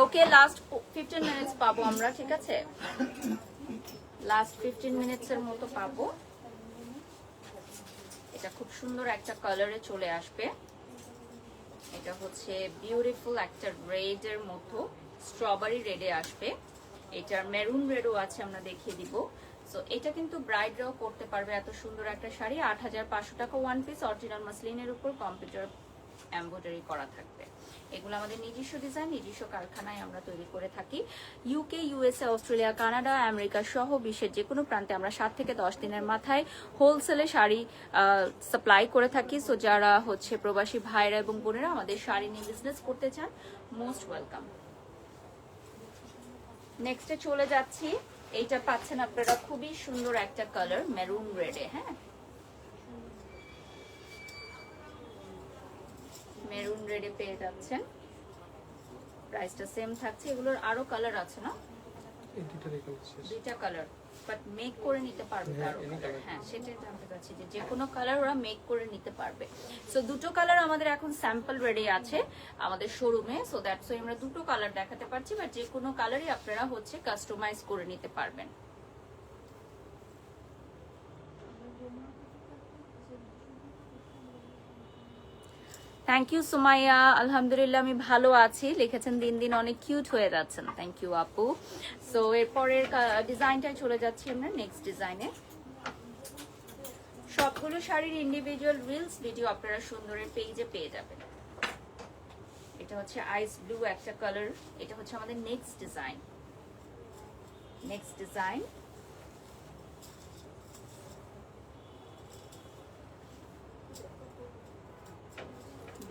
[SPEAKER 1] ওকে, লাস্ট 15 মিনিটস পাবো আমরা, ঠিক আছে? লাস্ট 15 মিনিটস এর মতো পাবো। এটা খুব সুন্দর একটা কালারে চলে আসবে। এটা হচ্ছে বিউটিফুল একটা রেড এর মতো, স্ট্রবেরি রেডে আসবে। এটার মেরুন রেডও আছে, আমরা দেখিয়ে দিব। সো এটা কিন্তু ব্রাইডরাও পরতে পারবে। এত সুন্দর একটা শাড়ি 8500 টাকা ওয়ান পিস, অরিজিনাল মাসলিনের উপর কম্পিউটার এমব্রয়ডারি করা থাকবে। এগুলো আমাদের নিজস্ব ডিজাইন, নিজস্ব কারখানায় আমরা তৈরি করে থাকি। UK, USA, Australia, Canada, America সহ বিশ্বের যে কোনো প্রান্তে আমরা 7 থেকে 10 দিনের মাথায় হোলসেলে শাড়ি সাপ্লাই করে থাকি। সো যারা হচ্ছে প্রবাসী ভাইরা এবং বোনেরা আমাদের শাড়ি নিয়ে বিজনেস করতে চান, মোস্ট ওয়েলকাম। নেক্সটে চলে যাচ্ছি। এইটা পাচ্ছেন আপনারা খুবই সুন্দর একটা কালার মেরুন রেডে। হ্যাঁ, মেরুন রেডে পেয়ে যাচ্ছেন। প্রাইসটা সেম থাকছে। এগুলোর আরো কালার আছে না? দুইটা কালার, বাট মেক করে নিতে পারবে কারো। হ্যাঁ, সেটাই জানতে চাচ্ছি যে কোনো কালার ওরা মেক করে নিতে পারবে। সো দুটো কালার আমাদের এখন স্যাম্পল রেডি আছে আমাদের শোরুমে। সো দ্যাটস ওয়াই আমরা দুটো কালার দেখাতে পারছি, বাট যে কোনো কালারই আপনারা হচ্ছে কাস্টমাইজ করে নিতে পারবেন। থ্যাংক ইউ সুমাইয়া, আলহামদুলিল্লাহ আমি ভালো আছি লিখেছেন। দিন দিন অনেক কিউট হয়ে যাচ্ছেন। থ্যাংক ইউ আপু। সো এরপরের ডিজাইনটায় চলে যাচ্ছি আমরা নেক্সট ডিজাইনে। সবগুলো শাড়ির ইন্ডিভিজুয়াল রিলস ভিডিও আপনারা সুন্দরের পেজে পেয়ে যাবেন। এটা হচ্ছে আইস ব্লু একটা কালার। এটা হচ্ছে আমাদের নেক্সট ডিজাইন।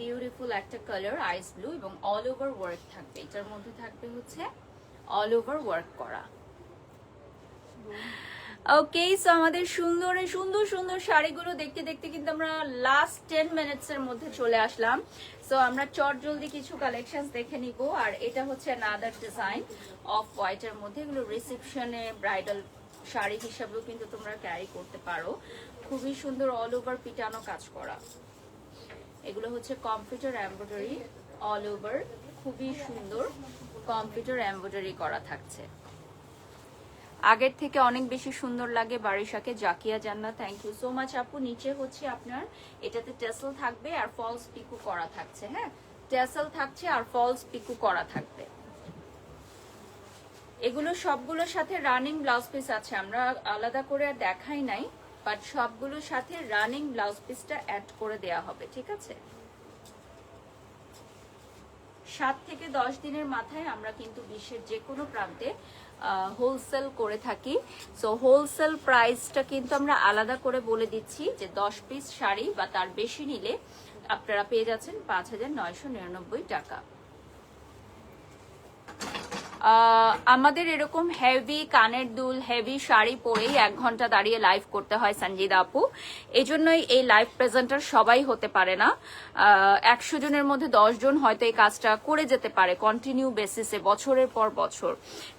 [SPEAKER 1] বিউটিফুল একটা কালার আইস ব্লু এবং অল ওভার ওয়ার্ক থাকবে। এটার মধ্যে থাকবে হচ্ছে অল ওভার ওয়ার্ক করা। ওকে, সো আমাদের সুন্দর সুন্দর শাড়িগুলো দেখতে দেখতে কিন্তু আমরা লাস্ট 10 মিনিটস এর মধ্যে চলে আসলাম। সো আমরা চট জলদি কিছু কালেকশনস দেখে নিব। আর এটা হচ্ছে আনাদার ডিজাইন অফ হোয়াইট এর মধ্যে। এগুলো রিসেপশনে ব্রাইডাল শাড়ি হিসাবেও কিন্তু তোমরা ক্যারি করতে পারো। খুবই সুন্দর অল ওভার পিটানো কাজ করা। এগুলো হচ্ছে কম্পিউটার এমব্রয়ডারি অল ওভার, খুবই সুন্দর কম্পিউটার এমব্রয়ডারি করা থাকছে। আগের থেকে অনেক বেশি সুন্দর লাগে। বারিশাকে জাকিয়া জান্নাত, থ্যাংক ইউ সো মাচ আপু। নিচে হচ্ছে আপনার এটাতে টেসেল থাকবে আর ফলস পিকু করা থাকছে। হ্যাঁ, টেসেল থাকছে আর ফলস পিকু করা থাকবে। এগুলো সবগুলোর সাথে রানিং ব্লাউজ পিস আছে, আমরা আলাদা করে আর দেখাই নাই, বাট সবগুলোর সাথে রানিং ব্লাউজ পিসটা অ্যাড করে দেয়া হবে, ঠিক আছে? 7 থেকে 10 দিনের মাথায় আমরা কিন্তু বিশ্বের যে কোনো প্রান্তে হোলসেল করে থাকি। সো হোলসেল প্রাইসটা কিন্তু আমরা আলাদা করে বলে দিচ্ছি যে 10 পিস শাড়ি বা তার বেশি নিলে আপনারা পেয়ে যাচ্ছেন 5999 টাকা। আমাদের এরকম হেভি কানের দুল, হেভি শাড়ি পরেই 1 ঘন্টা দাঁড়িয়ে লাইভ করতে হয় সঞ্জিদা আপু। এই জন্যই এই লাইভ প্রেজেন্টার সবাই হতে পারে না। 100 জনের মধ্যে 10 জন হয়তো এই কাজটা করে যেতে পারে কন্টিনিউ বেসিসে, বছরের পর বছর,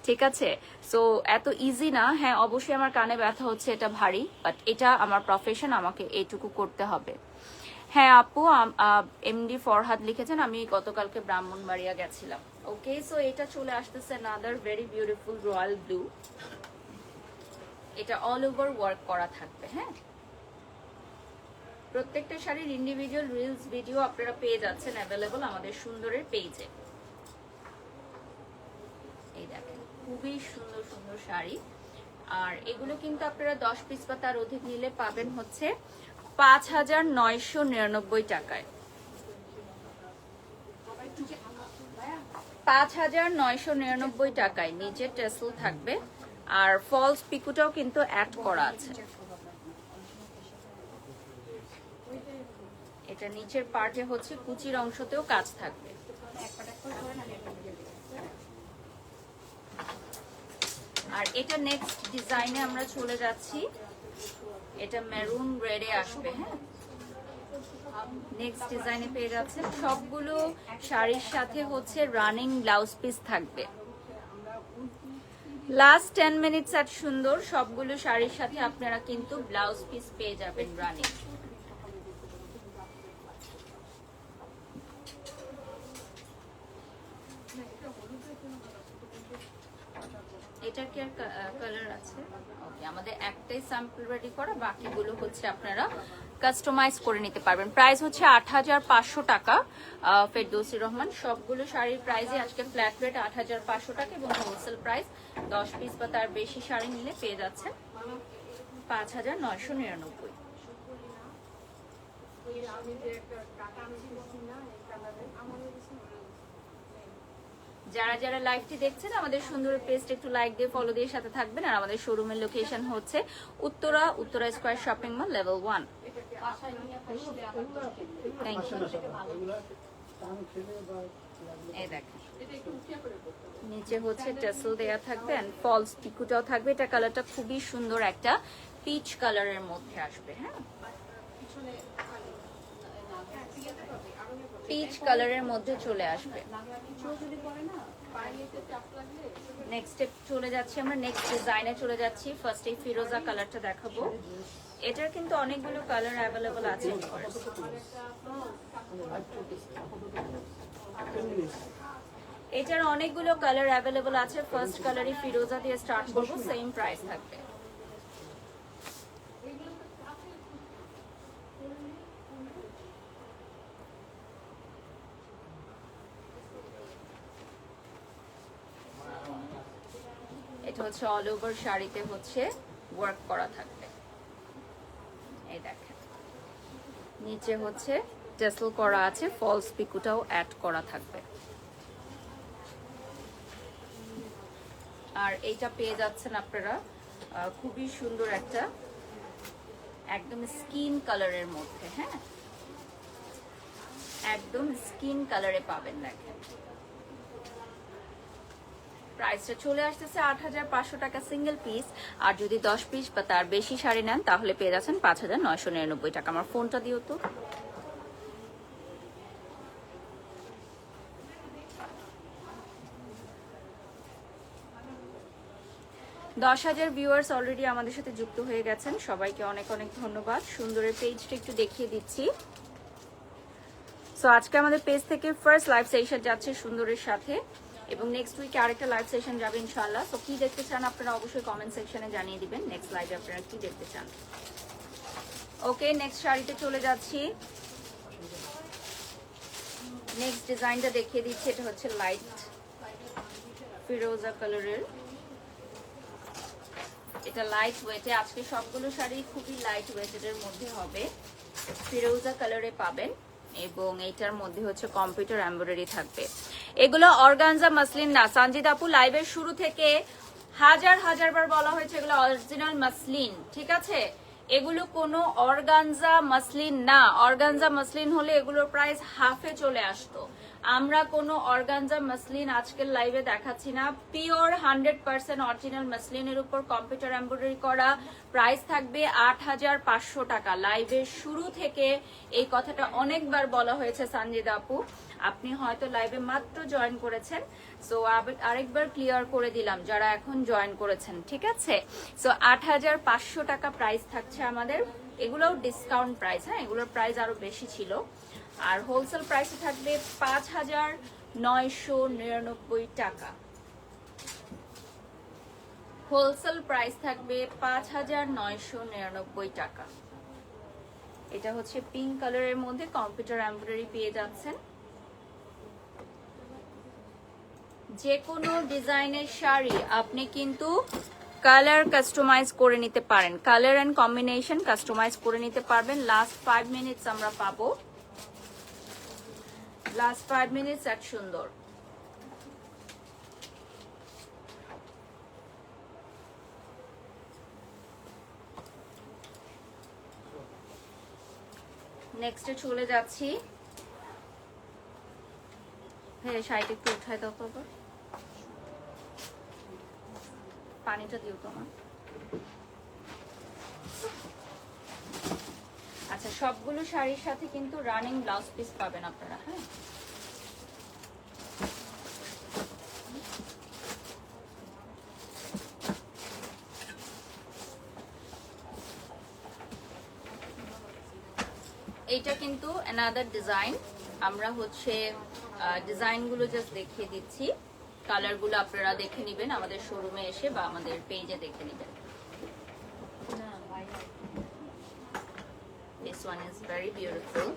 [SPEAKER 1] ঠিক আছে? সো এত ইজি না। হ্যাঁ, অবশ্যই আমার কানে ব্যথা হচ্ছে, এটা ভারী, বাট এটা আমার প্রফেশন, আমাকে এইটুকু করতে হবে। হ্যাঁ আপু, এমডি ফরহাদ লিখেছেন আমি গতকালকে ব্রাহ্মণবাড়িয়া গেছিলাম। ওকে, সো এটা চলে আসতেছে another very beautiful royal blue. এটা অল ওভার ওয়ার্ক করা থাকবে। হ্যাঁ, প্রত্যেকটা শাড়ির ইন্ডিভিজুয়াল রিলস ভিডিও আপনারা পেয়ে যাচ্ছেন অ্যাভেলেবল আমাদের সুন্দরের পেজে। এই দেখেন খুবই সুন্দর সুন্দর শাড়ি। আর এগুলো কিন্তু আপনারা 10 পিস বা তার অধিক নিলে পাবেন হচ্ছে 5999 টাকায়। 5999 টাকায় নিচে টেসেল থাকবে আর ফলস পিকুটাও কিন্তু অ্যাড করা আছে। এটা নিচের পার্টে হচ্ছে কুচির অংশতেও কাজ থাকবে। আর এটা নেক্সট ডিজাইনে আমরা চলে যাচ্ছি। এটা মেরুন রেডে আসবে। হ্যাঁ, নেক্সট ডিজাইনে পেয়ে যাচ্ছেন, সবগুলো শাড়ির সাথে হচ্ছে রানিং ব্লাউজ পিস থাকবে। লাস্ট 10 মিনিটস এত সুন্দর সবগুলো শাড়ির সাথে আপনারা কিন্তু ব্লাউজ পিস পেয়ে যাবেন রানিং। এটার কি আর কালার আছে? ওকে, আমাদের একটাই স্যাম্পল রেডি করা, বাকিগুলো হচ্ছে আপনারা কাস্টমাইজ করে নিতে পারবেন। প্রাইস হচ্ছে ৮৫০০ টাকা। ফেরদৌসী রহমান, সবগুলো শাড়ির প্রাইসে আজকে ফ্ল্যাট রেট ৮৫০০ টাকা এবং হোলসেল প্রাইস 10 পিস বা তার বেশি শাড়ি নিলে পেয়ে যাচ্ছেন ৫৯৯৯। যারা যারা লাইভটি দেখছেন আমাদের সুন্দর পেজটা একটু লাইক দিয়ে ফলো দিয়ে সাথে থাকবেন। আর আমাদের শোরুমের লোকেশন হচ্ছে Uttara square shopping mall level 1। Thank you. এই দেখেন নিচে হচ্ছে টেসেল দেয়া থাকবে এন্ড ফলস পিকুটাও থাকবে। এটা কালারটা খুবই সুন্দর, একটা পিচ কালারের মধ্যে আসবে। হ্যাঁ, পিচ কালারের মধ্যে চলে আসবে। নেক্সট চলে যাচ্ছি আমরা, নেক্সট ডিজাইনে চলে যাচ্ছি। ফার্স্ট এই ফিরোজা কালারটা দেখাবো। এটার কিন্তু অনেকগুলো কালার অ্যাভেলেবল আছে। এটার অনেকগুলো কালার অ্যাভেলেবল আছে। ফার্স্ট কালারই ফিরোজা দিয়ে স্টার্ট করবো, সেম প্রাইস থাকবে। এটা হচ্ছে অল ওভার শাড়িতে হচ্ছে ওয়ার্ক করা থাকবে। এই দেখেন নিচে হচ্ছে টেসেল করা আছে, ফলস পিকুটাও অ্যাড করা থাকবে। আর এইটা পেয়ে যাচ্ছেন আপনারা খুবই সুন্দর একটা একদম স্কিন কালারের মধ্যে। হ্যাঁ, একদম স্কিন কালারে পাবেন। দেখেন প্রাইসটা চলে আসতেছে ৮৫০০ টাকা সিঙ্গেল পিস। আর যদি 10 পিস বা তার বেশি শাড়ি নেন তাহলে পেয়ে যাচ্ছেন ৫৯৯৯ টাকা। আমার ফোনটা দিও তো। দশ হাজার ভিউয়ার্স অলরেডি আমাদের সাথে যুক্ত হয়ে গেছেন, সবাইকে অনেক অনেক ধন্যবাদ। সুন্দরের পেজটা একটু দেখিয়ে দিচ্ছি। সো আজকে আমাদের পেজ থেকে ফার্স্ট লাইভ সেশন যাচ্ছে সুন্দরের সাথে, এবং নেক্সট উইকে আরেকটা লাইভ সেশন যাবে ইনশাআল্লাহ। সো কি দেখতে চান আপনারা অবশ্যই কমেন্ট সেকশনে জানিয়ে দিবেন নেক্সট লাইভে আপনারা কি দেখতে চান। ওকে, নেক্সট শাড়িতে চলে যাচ্ছি। নেক্সট ডিজাইনটা দেখিয়ে দিচ্ছি। এটা হচ্ছে লাইট ফিরোজা কালারের। এটা লাইট ওয়েটে, আজকে সবগুলো শাড়ি খুবই লাইট ওয়েটের মধ্যে হবে। ফিরোজা কালারে পাবেন এবং এইটার মধ্যে হচ্ছে কম্পিউটার এমব্রয়ডারি থাকবে। এগুলো অর্গানজা মাসলিন না। সঞ্জিত আপু লাইভের শুরু থেকে হাজার বার বলা হয়েছে এগুলো অরিজিনাল মাসলিন, ঠিক আছে? এগুলো কোনো অর্গানজা মাসলিন না। অর্গানজা মাসলিন হলে এগুলোর প্রাইস হাফে চলে আসতো। আমরা কোনো অর্গানজা মাসলিন আজকের লাইভে দেখাচ্ছি না। পিওর 100% অরিজিনাল মাসলিনের উপর কম্পিউটার এমব্রয়ডারি করা। প্রাইস থাকবে ৮৫০০ টাকা। লাইভের শুরু থেকে এই কথাটা অনেকবার বলা হয়েছে সঞ্জিদা আপু, আপনি হয়তো লাইভে মাত্র জয়েন করেছেন। সো আরেকবার ক্লিয়ার করে দিলাম যারা এখন জয়েন করেছেন, ঠিক আছে? সো ৮৫০০ টাকা প্রাইস থাকছে আমাদের। এগুলোও ডিসকাউন্ট প্রাইস। হ্যাঁ, এগুলোর প্রাইস আরো বেশি ছিল। আর হোলসেল প্রাইসে থাকবে ৫৯৯৯ টাকা। হোলসেল প্রাইস থাকবে ৫৯৯৯ টাকা। এটা হচ্ছে পিঙ্ক কালারের মধ্যে কম্পিউটার এমব্রয়ডারি পেয়ে যাচ্ছেন। যে কোনো ডিজাইনের শাড়ি আপনি কিন্তু কালার কাস্টমাইজ করে নিতে পারেন, কালার এন্ড কম্বিনেশন কাস্টমাইজ করে নিতে পারবেন। লাস্ট 5 মিনিটস আমরা পাবো। লাস্ট 5 মিনিটস এক সুন্দর। নেক্সটে চলে যাচ্ছি। হ্যাঁ, শাড়িটা একটু উঠায় দাও তো, আবার পানিটা দিও তোমার। আচ্ছা, সবগুলো শাড়ির সাথে কিন্তু রানিং ব্লাউজ পিস পাবেন আপনারা। হ্যাঁ, এইটা কিন্তু অ্যানাদার ডিজাইন। আমরা হচ্ছে ডিজাইনগুলো জাস্ট দেখিয়ে দিচ্ছি, কালারগুলো আপনারা দেখে নেবেন আমাদের শোরুমে এসে বা আমাদের পেজে দেখে নেবেন। This one is very beautiful.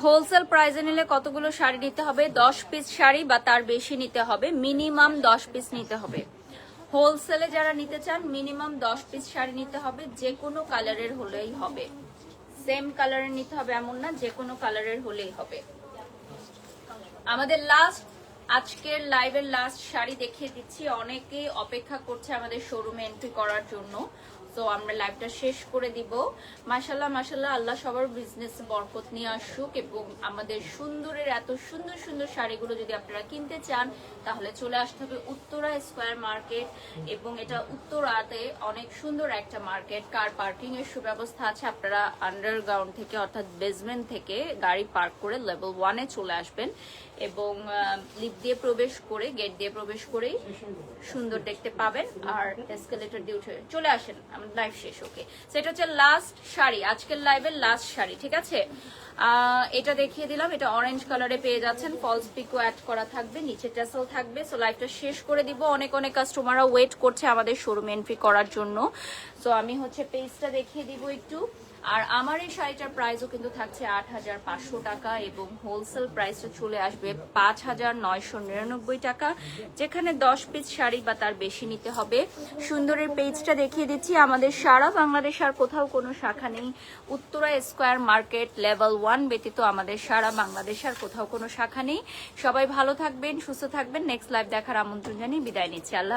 [SPEAKER 1] Wholesale প্রাইসে নিলে কতগুলো শাড়ি নিতে হবে? 10 পিস শাড়ি বা তার বেশি নিতে হবে, মিনিমাম 10 পিস নিতে হবে। হোলসেলে যারা নিতে চান মিনিমাম 10 পিস শাড়ি নিতে হবে, যে কোনো কালারের হলেই হবে। সেম কালারের নিতে হবে এমন না, যে কোনো কালারের হলেই হবে। আমাদের লাস্ট আজকের লাইভের লাস্ট শাড়ি দেখিয়ে দিচ্ছি, অনেকে অপেক্ষা করছে আমাদের শোরুমে এন্ট্রি করার জন্য, তো আমরা লাইভটা শেষ করে দিব। মাশাআল্লাহ মাশাআল্লাহ, আল্লাহ সবার বিজনেস বরকত নিয়ে আসুক, এবং আমাদের সুন্দরের এত সুন্দর সুন্দর শাড়িগুলো যদি আপনারা কিনতে চান তাহলে চলে আসতে হবে উত্তরা স্কয়ার মার্কেট, এবং এটা উত্তরাতে অনেক সুন্দর একটা মার্কেট। কার পার্কিং এর সুব্যবস্থা আছে, আপনারা আন্ডারগ্রাউন্ড থেকে অর্থাৎ বেসমেন্ট থেকে গাড়ি পার্ক করে লেভেল 1-এ চলে আসবেন, এবং লিফট দিয়ে প্রবেশ করে, গেট দিয়ে প্রবেশ করেই সুন্দর দেখতে পাবেন, আর এসকেলেটর দিয়ে উঠে চলে আসেন। আমাদের লাইভ শেষ। ওকে, সেটা হচ্ছে লাস্ট শাড়ি, আজকের লাইভের লাস্ট শাড়ি, ঠিক আছে? এটা দেখিয়ে দিলাম, এটা অরেঞ্জ কালারে পেয়ে যাচ্ছেন, ফলস পিকো অ্যাড করা থাকবে, নিচে টেসেল থাকবে। সো লাইভটা শেষ করে দিব, অনেক অনেক কাস্টমাররা ওয়েট করছে আমাদের শোরুমে এন্ট্রি করার জন্য। সো আমি হচ্ছে পেজটা দেখিয়ে দিব একটু। আর আমার এই শাড়িটার প্রাইসও কিন্তু থাকছে 8,500 টাকা, এবং হোলসেল প্রাইসটা চলে আসবে 5,999 টাকা, যেখানে 10 পিস শাড়ি বা তার বেশি নিতে হবে। সুন্দরের পেজটা দেখিয়ে দিচ্ছি, আমাদের সারা বাংলাদেশ আর কোথাও কোনো শাখা নেই, উত্তরা স্কয়ার মার্কেট লেভেল 1 ব্যতীত আমাদের সারা বাংলাদেশ আর কোথাও কোনো শাখা নেই। সবাই ভালো থাকবেন, সুস্থ থাকবেন। নেক্সট লাইভ দেখার আমন্ত্রণ জানিয়ে বিদায় নিচ্ছি। আল্লাহ।